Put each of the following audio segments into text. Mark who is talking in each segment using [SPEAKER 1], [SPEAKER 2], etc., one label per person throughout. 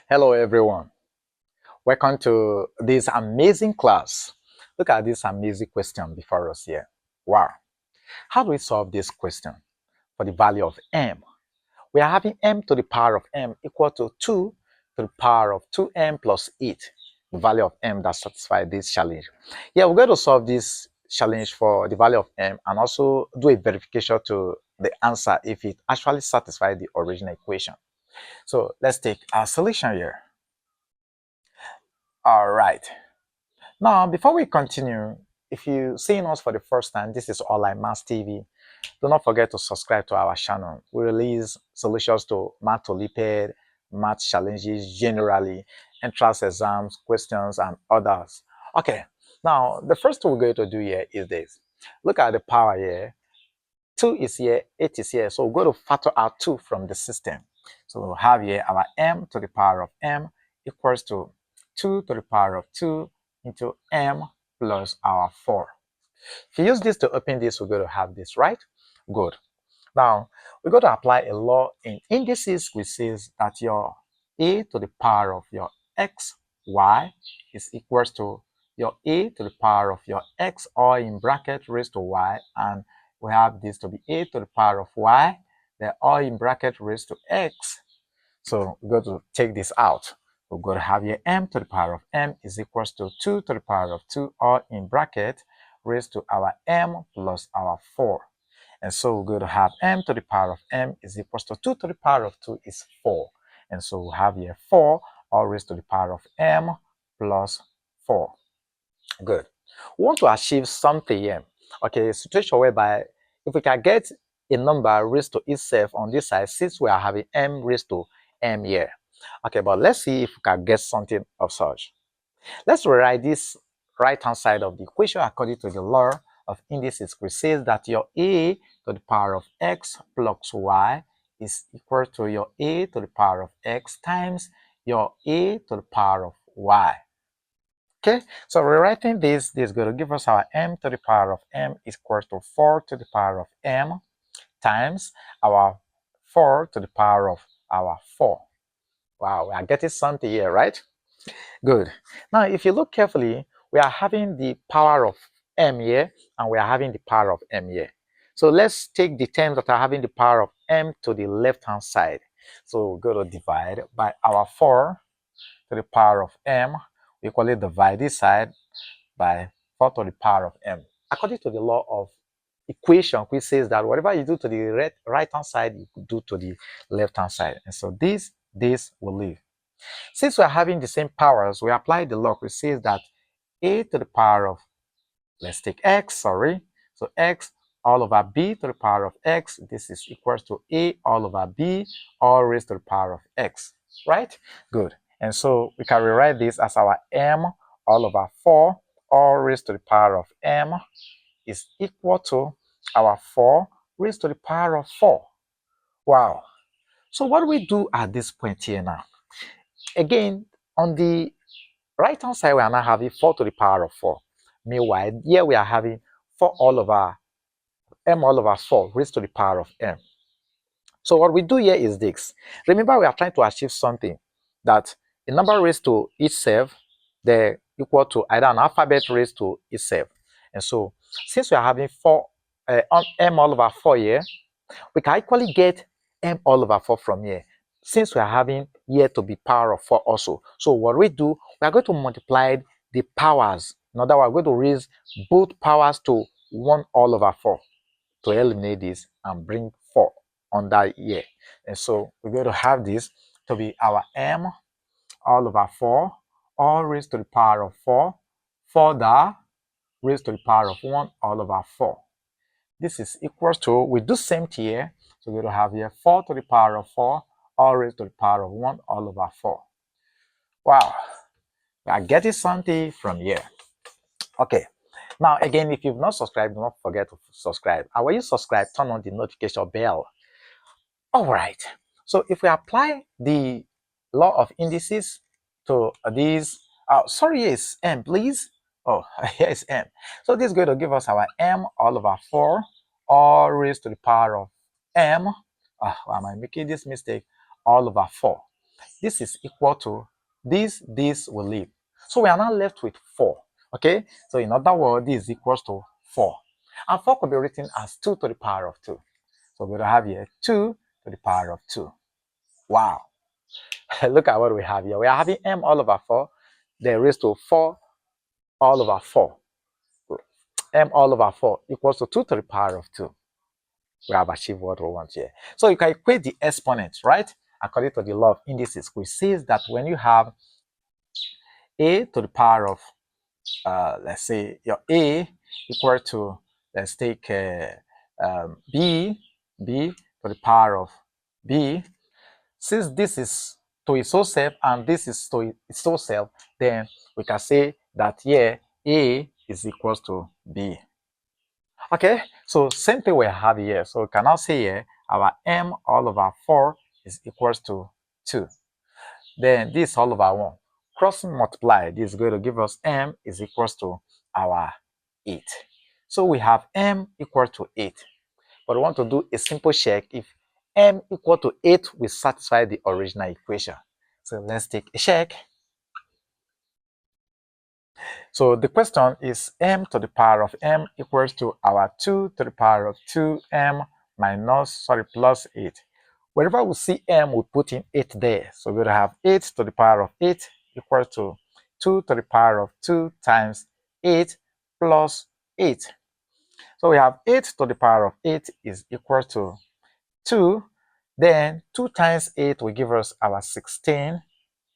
[SPEAKER 1] Hello everyone, welcome to this amazing class. Look at this amazing question before us here. Wow, how do we solve this question for the value of m? We are having m to the power of m equal to 2 to the power of 2m plus 8, the value of m that satisfies this challenge. Yeah, we're going to solve this challenge for the value of m and also do a verification to the answer if it actually satisfies the original equation. So let's take our solution here. All right. Now, before we continue, if you're seeing us for the first time, this is Online Maths TV. Do not forget to subscribe to our channel. We release solutions to math Olympiad, math challenges generally, entrance exams, questions, and others. Okay, now the first thing we're going to do here is this. Look at the power here. 2 is here, 8 is here. So we're going to factor out 2 from the system. So we'll have here our m to the power of m equals to 2 to the power of 2 into m plus our 4. If you use this to open this, we're going to have this, right? Good. Now, we're going to apply a law in indices which says that your a to the power of your x, y is equals to your a to the power of your x, or in bracket raised to y, and we have this to be a to the power of y, then or in bracket raised to x. So we're going to take this out. We're going to have here m to the power of m is equals to 2 to the power of 2, or in bracket raised to our m plus our 4. And so we're going to have m to the power of m is equals to 2 to the power of 2 is 4. And so we'll have here 4 all raised to the power of m plus 4. Good. We want to achieve something here. Okay, a situation whereby if we can get a number raised to itself on this side, since we are having m raised to m here. Okay, but let's see if we can get something of such. Let's rewrite this right-hand side of the equation according to the law of indices, which says that your a to the power of x plus y is equal to your a to the power of x times your a to the power of y. Okay, so rewriting this is going to give us our m to the power of m is equal to 4 to the power of m times our 4 to the power of our 4. Wow, we are getting something here, right? Good. Now, if you look carefully, we are having the power of m here, and we are having the power of m here. So let's take the terms that are having the power of m to the left-hand side. So we're going to divide by our 4 to the power of m. We equally divide this side by 4 to the power of m. According to the law of equation, which says that whatever you do to the right-hand side, you could do to the left-hand side. And so this will leave. Since we are having the same powers, we apply the law which says that a to the power of, let's take x, sorry. So x all over b to the power of x, this is equals to a all over b all raised to the power of x, right? Good. And so we can rewrite this as our m all over 4 all raised to the power of m is equal to our 4 raised to the power of 4. Wow. So what do we do at this point here now? Again, on the right-hand side, we are now having 4 to the power of 4. Meanwhile, here we are having 4 all over m all over 4 raised to the power of m. So what we do here is this. Remember, we are trying to achieve something that a number raised to itself, they're equal to either an alphabet raised to itself. And so, since we are having 4 m all over 4 here, we can equally get m all over 4 from here, since we are having here to be power of 4 also. So what we do, we are going to multiply the powers. In other words, we're going to raise both powers to 1 all over 4 to eliminate this and bring 4 under here. And so we're going to have this to be our m all over 4 all raised to the power of 4 further raised to the power of 1 all over 4. This is equals to, we do same here, so we're going to have here 4 to the power of 4 all raised to the power of 1 all over 4. Wow, we are getting something from here. Okay, now again, if you've not subscribed, do not forget to subscribe. And when you subscribe, turn on the notification bell. All right, so if we apply the law of indices to these, sorry, yes, m, please. Oh, here is m. So this is going to give us our m all over 4 all raised to the power of m. Why am I making this mistake? All over 4. This is equal to this will leave. So we are now left with 4. Okay, so in other words, this is equals to 4. And 4 could be written as 2 to the power of 2. So we're going to have here 2 to the power of 2. Wow. Look at what we have here. We are having m all over 4, then raised to 4 all over 4. M all over 4 equals to 2 to the power of 2. We have achieved what we want here. So you can equate the exponents, right? According to the law of indices, which says that when you have a to the power of, let's say, your a equal to, let's take b to the power of b. Since this is to its own self and this is to its own self, then we can say that here a is equals to b. Okay, so same thing we have here. So we can now say here our m all over 4 is equals to 2. Then this all over 1. Crossing multiply, this is going to give us m is equals to our 8. So we have m equal to 8. But we want to do a simple check if m equal to 8 will satisfy the original equation. So let's take a check. So the question is m to the power of m equals to our 2 to the power of 2m plus 8. Wherever we see m, we put in 8 there. So we'll have 8 to the power of 8 equals to 2 to the power of 2 times 8 plus 8. So we have 8 to the power of 8 is equal to 2. Then 2 times 8 will give us our 16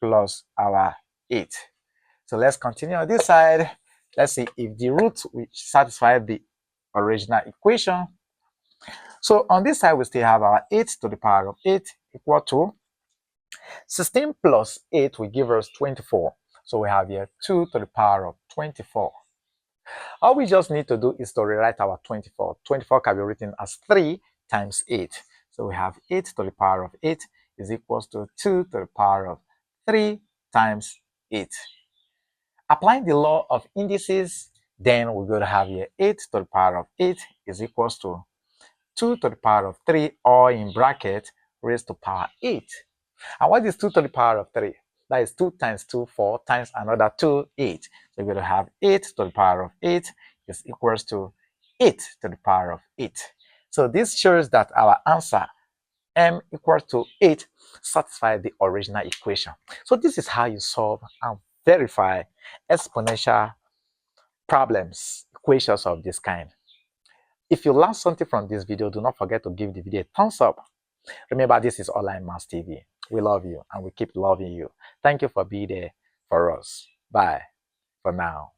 [SPEAKER 1] plus our 8. So let's continue on this side. Let's see if the root will satisfy the original equation. So on this side, we still have our 8 to the power of 8 equal to 16 plus 8 will give us 24. So we have here 2 to the power of 24. All we just need to do is to rewrite our 24. 24 can be written as 3 times 8. So we have 8 to the power of 8 is equals to 2 to the power of 3 times 8. Applying the law of indices, then we're going to have here 8 to the power of 8 is equals to 2 to the power of 3, or in bracket, raised to power 8. And what is 2 to the power of 3? That is 2 times 2, 4, times another 2, 8. So we're going to have 8 to the power of 8 is equals to 8 to the power of 8. So this shows that our answer, m equals to 8, satisfies the original equation. So this is how you solve and verify exponential problems, equations of this kind. If you learned something from this video, do not forget to give the video a thumbs up. Remember, this is Online Maths TV. We love you and we keep loving you. Thank you for being there for us. Bye for now.